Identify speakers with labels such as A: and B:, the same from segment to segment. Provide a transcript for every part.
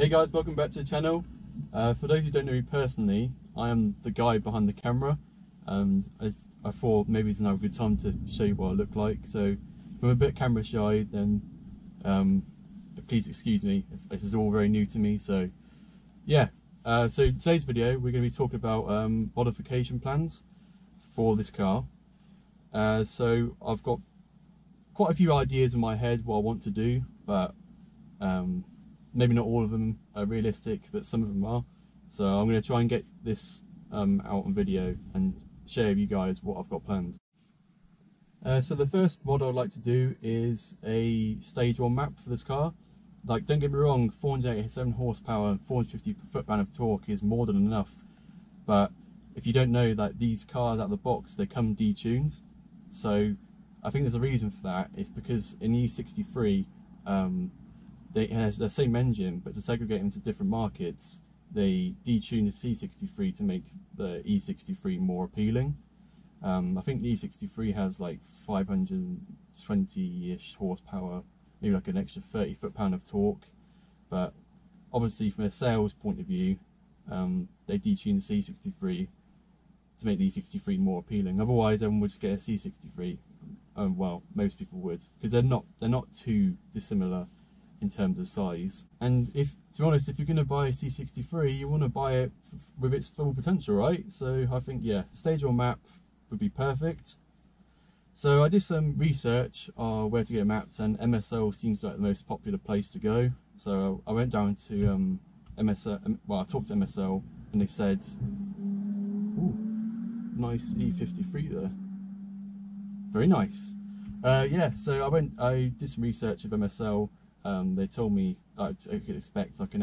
A: Hey guys, welcome back to the channel. For those who don't know me personally, I am the guy behind the camera, and as I thought maybe it's now a good time to show you what I look like. So if I'm a bit camera shy, then please excuse me if this is all very new to me. So yeah, so today's video we're going to be talking about modification plans for this car. So I've got quite a few ideas in my head what I want to do, but maybe not all of them are realistic, but some of them are. So I'm going to try and get this out on video and share with you guys what I've got planned. So the first mod I'd like to do is a stage 1 map for this car. Like, don't get me wrong, 487 horsepower and 450 foot-pound of torque is more than enough, but if you don't know that these cars out of the box, they come detuned. So I think there's a reason for that. It's because in E63 it has the same engine, but to segregate into different markets, they detune the C63 to make the E63 more appealing. I think the E63 has like 520-ish horsepower, maybe like an extra 30 foot-pound of torque, but obviously from a sales point of view, they detune the C63 to make the E63 more appealing. Otherwise, everyone would just get a C63. Well, most people would, because they're not too dissimilar in terms of size. And to be honest, if you're going to buy a C63, you want to buy it with its full potential, right? So I think, yeah, stage 1 map would be perfect. So I did some research on where to get mapped, and MSL seems like the most popular place to go. So I went down to MSL, well, I talked to MSL, and they said, ooh, nice E53 there. Very nice. Yeah, so I did some research with MSL. They told me I could expect like I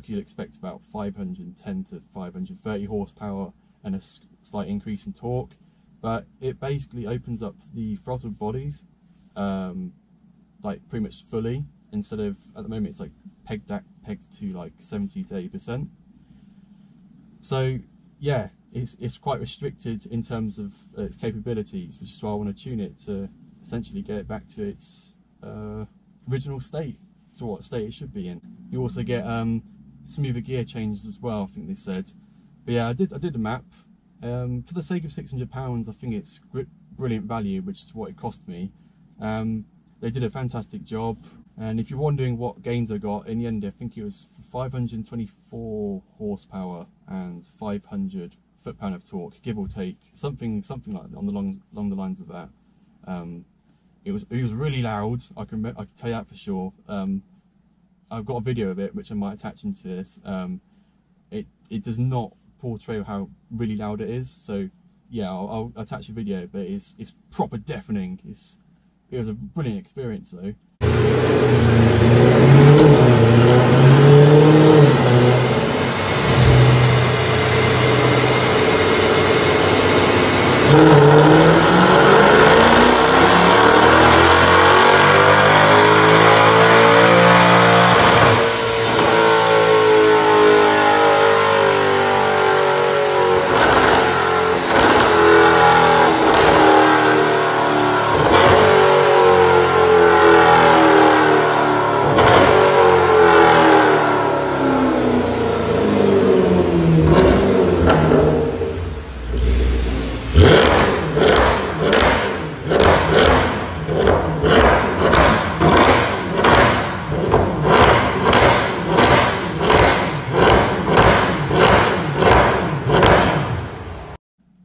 A: could expect about 510 to 530 horsepower and a slight increase in torque, but it basically opens up the throttle bodies like pretty much fully, instead of, at the moment it's like pegged to like 70 to 80%. So yeah, it's quite restricted in terms of its capabilities, which is why I want to tune it to essentially get it back to its original state, to what state it should be in. You also get smoother gear changes as well, I think they said. But yeah, I did the map. For the sake of £600, I think it's brilliant value, which is what it cost me. They did a fantastic job, and if you're wondering what gains I got, in the end I think it was 524 horsepower and 500 foot-pound of torque, give or take, something like along the lines of that. It was really loud. I can tell you that for sure. I've got a video of it which I might attach into this. It does not portray how really loud it is. So yeah, I'll attach a video, but it's proper deafening. It was a brilliant experience though.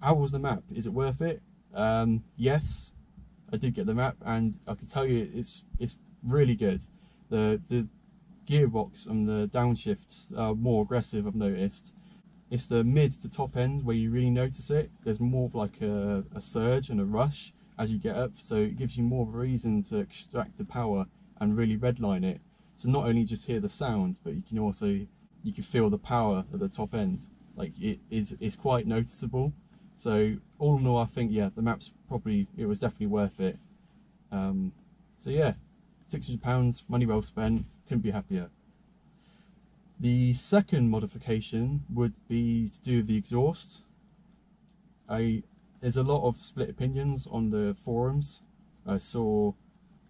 A: How was the map? Is it worth it? Yes, I did get the map, and I can tell you it's really good. The gearbox and the downshifts are more aggressive, I've noticed. It's the mid to top end where you really notice it. There's more of like a surge and a rush as you get up, so it gives you more of a reason to extract the power and really redline it. So not only just hear the sound, but you can feel the power at the top end. Like it's quite noticeable. So all in all, I think, yeah, the map's it was definitely worth it. So yeah, £600, money well spent, couldn't be happier. The second modification would be to do with the exhaust. There's a lot of split opinions on the forums. I saw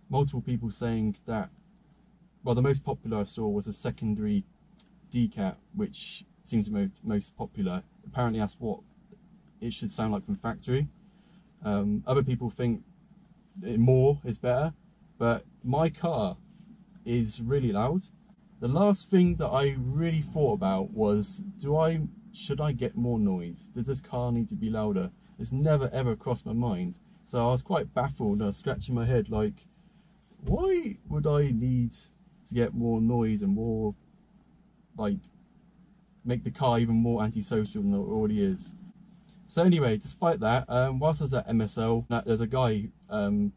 A: multiple people saying that well, the most popular I saw was a secondary decat, which seems to be most popular. Apparently that's what it should sound like from factory. Other people think more is better, but my car is really loud. The last thing that I really thought about was, should I get more noise? Does this car need to be louder? It's never ever crossed my mind. So I was quite baffled. I was scratching my head like, why would I need to get more noise and more, like, make the car even more antisocial than it already is? So anyway, despite that, whilst I was at MSL, there's a guy when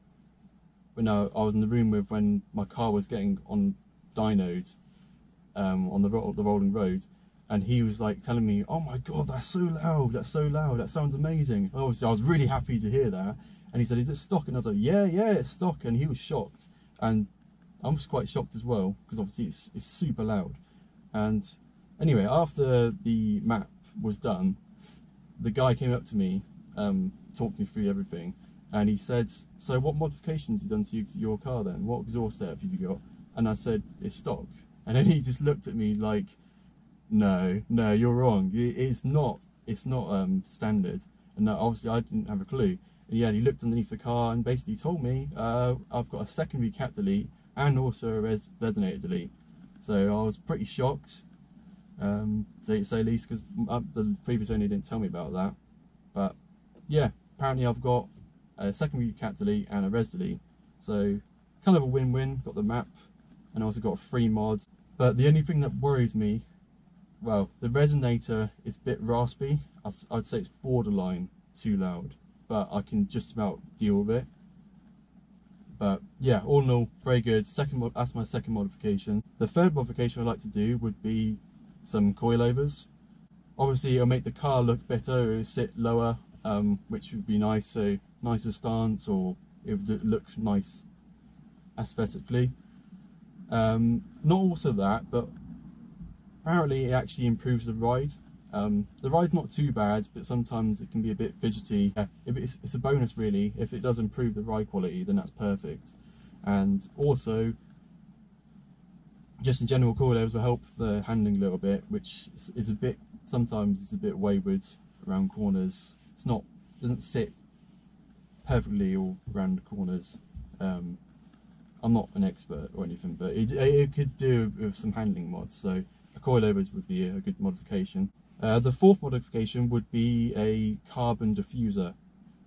A: I was in the room with when my car was getting on dynoed on the rolling road, and he was like telling me, "Oh my god, that's so loud, that sounds amazing." And obviously I was really happy to hear that, and he said, "Is it stock?" And I was like, yeah, it's stock. And he was shocked, and I was quite shocked as well, because obviously it's super loud. And anyway, after the map was done, the guy came up to me, talked me through everything, and he said, "So what modifications have you done to your car then? What exhaust setup have you got?" And I said, "It's stock." And then he just looked at me like, no, you're wrong. It's not standard. And obviously I didn't have a clue. And yeah, he looked underneath the car and basically told me, I've got a secondary cap delete and also a resonator delete. So I was pretty shocked, to say the least, because the previous owner didn't tell me about that. But yeah, apparently I've got a secondary cap delete and a res delete. So kind of a win-win. Got the map and also got 3 mods. But the only thing that worries me, well, the resonator is a bit raspy. I'd say it's borderline too loud, but I can just about deal with it. But yeah, all in all, very good. That's my second modification. The third modification I'd like to do would be some coilovers. Obviously it'll make the car look better, it'll sit lower, which would be nice, so nicer stance, or it would look nice aesthetically. Not also that, but apparently it actually improves the ride. The ride's not too bad, but sometimes it can be a bit fidgety. It's a bonus really. If it does improve the ride quality, then that's perfect. And also, just in general, coilovers will help the handling a little bit, which is a bit, sometimes it's a bit wayward around corners. Doesn't sit perfectly all around the corners. I'm not an expert or anything, but it could do with some handling mods, so the coilovers would be a good modification. The fourth modification would be a carbon diffuser,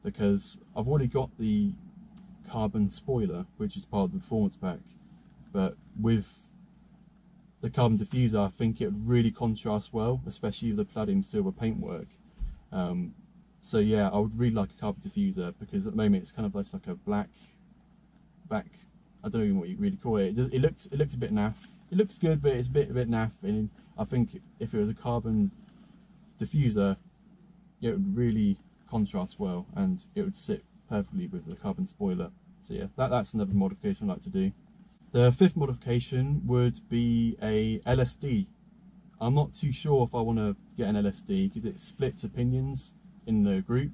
A: because I've already got the carbon spoiler, which is part of the performance pack, but with the carbon diffuser I think it would really contrast well, especially with the palladium silver paintwork. So yeah, I would really like a carbon diffuser, because at the moment it's kind of like a black, I don't know what you really call it. It looks a bit naff. It looks good, but it's a bit naff. And I think if it was a carbon diffuser, it would really contrast well, and it would sit perfectly with the carbon spoiler. So yeah, that's another modification I'd like to do. The fifth modification would be a LSD. I'm not too sure if I want to get an LSD, because it splits opinions in the group,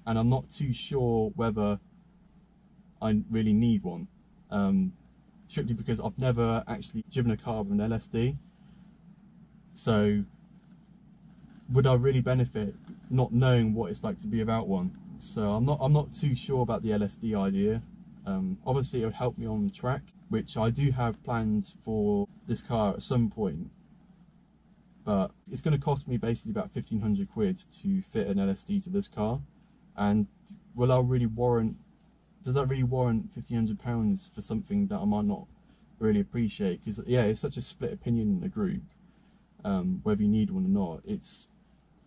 A: and I'm not too sure whether I really need one. Strictly because I've never actually driven a car with an LSD. So would I really benefit not knowing what it's like to be without one? So I'm not too sure about the LSD idea. Obviously it would help me on track, which I do have plans for this car at some point, but it's going to cost me basically about 1,500 quid to fit an LSD to this car. And will I really warrant, does that really warrant £1,500 for something that I might not really appreciate? Because yeah, it's such a split opinion in the group, whether you need one or not. It's,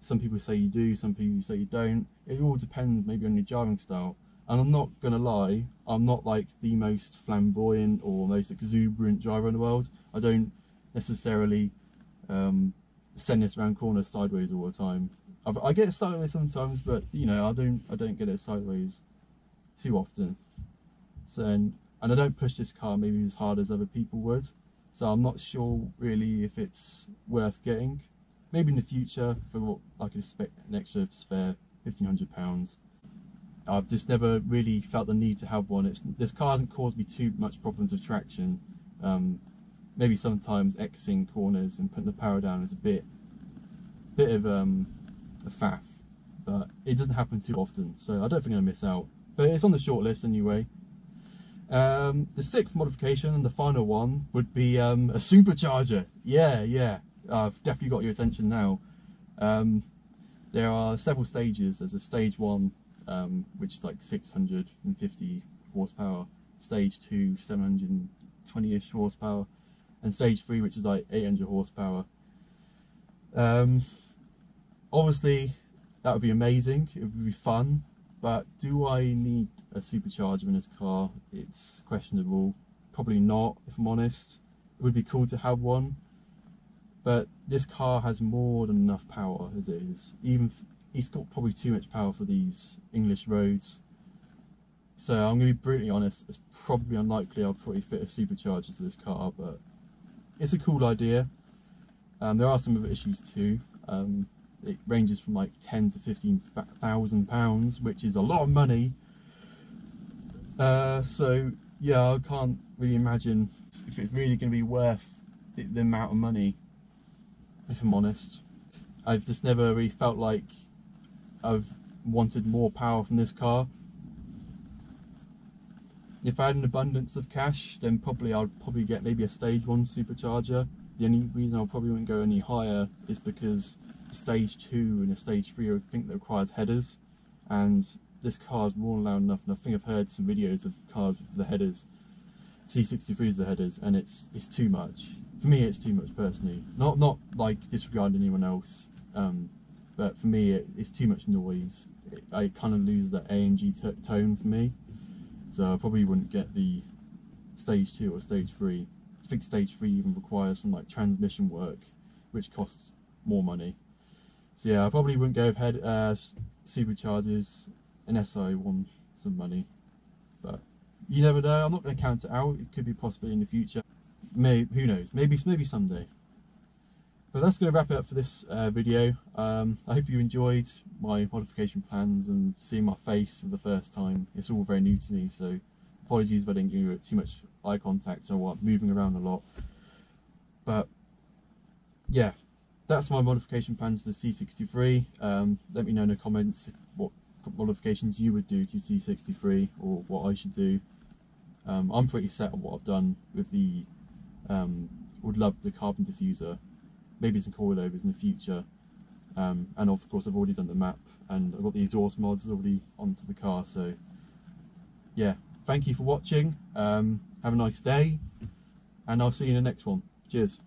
A: some people say you do, some people say you don't. It all depends maybe on your driving style. And I'm not gonna lie, I'm not like the most flamboyant or most exuberant driver in the world. I don't necessarily send this around corners sideways all the time. I get it sideways sometimes, but you know, I don't get it sideways too often. So, and I don't push this car maybe as hard as other people would. So I'm not sure really if it's worth getting. Maybe in the future, for what I could expect an extra spare £1,500. I've just never really felt the need to have one. This car hasn't caused me too much problems with traction. maybe sometimes Xing corners and putting the power down is a bit of a faff, but it doesn't happen too often, so I don't think I'm going to miss out. But it's on the short list anyway. The 6th modification and the final one would be a supercharger. Yeah, I've definitely got your attention now. There are several stages. There's a stage 1, which is like 650 horsepower, stage 2, 720-ish horsepower, and stage 3, which is like 800 horsepower. Obviously, that would be amazing. It would be fun. But do I need a supercharger in this car? It's questionable. Probably not, if I'm honest. It would be cool to have one, but this car has more than enough power as it is. Even it's got probably too much power for these English roads. So I'm going to be brutally honest, it's probably unlikely I'll probably fit a supercharger to this car, but it's a cool idea. There are some other issues too. It ranges from like £10,000 to £15,000, which is a lot of money. So yeah, I can't really imagine if it's really going to be worth the amount of money, if I'm honest. I've just never really felt like I've wanted more power from this car. If I had an abundance of cash, then I'd get maybe a stage 1 supercharger. The only reason I probably wouldn't go any higher is because the stage 2 and the stage 3 I think that requires headers, and this car is more than loud enough, and I think I've heard some videos of cars with the headers. C63s the headers, and it's too much. For me it's too much personally. Not like disregarding anyone else, but for me it's too much noise. It kind of loses that AMG tone for me, so I probably wouldn't get the stage 2 or stage 3. I think stage 3 even requires some like transmission work, which costs more money. So yeah, I probably wouldn't go with superchargers unless I want some money. But you never know. I'm not going to count it out. It could be possibly in the future. Who knows? Maybe someday. But that's going to wrap it up for this video. I hope you enjoyed my modification plans and seeing my face for the first time. It's all very new to me, so apologies if I didn't give you too much eye contact or moving around a lot. But yeah, that's my modification plans for the C63. Let me know in the comments what modifications you would do to C63 or what I should do. I'm pretty set on what I've done with the would love the carbon diffuser, maybe some coilovers in the future, and of course I've already done the map and I've got the exhaust mods already onto the car. So yeah, thank you for watching. Have a nice day, and I'll see you in the next one. Cheers.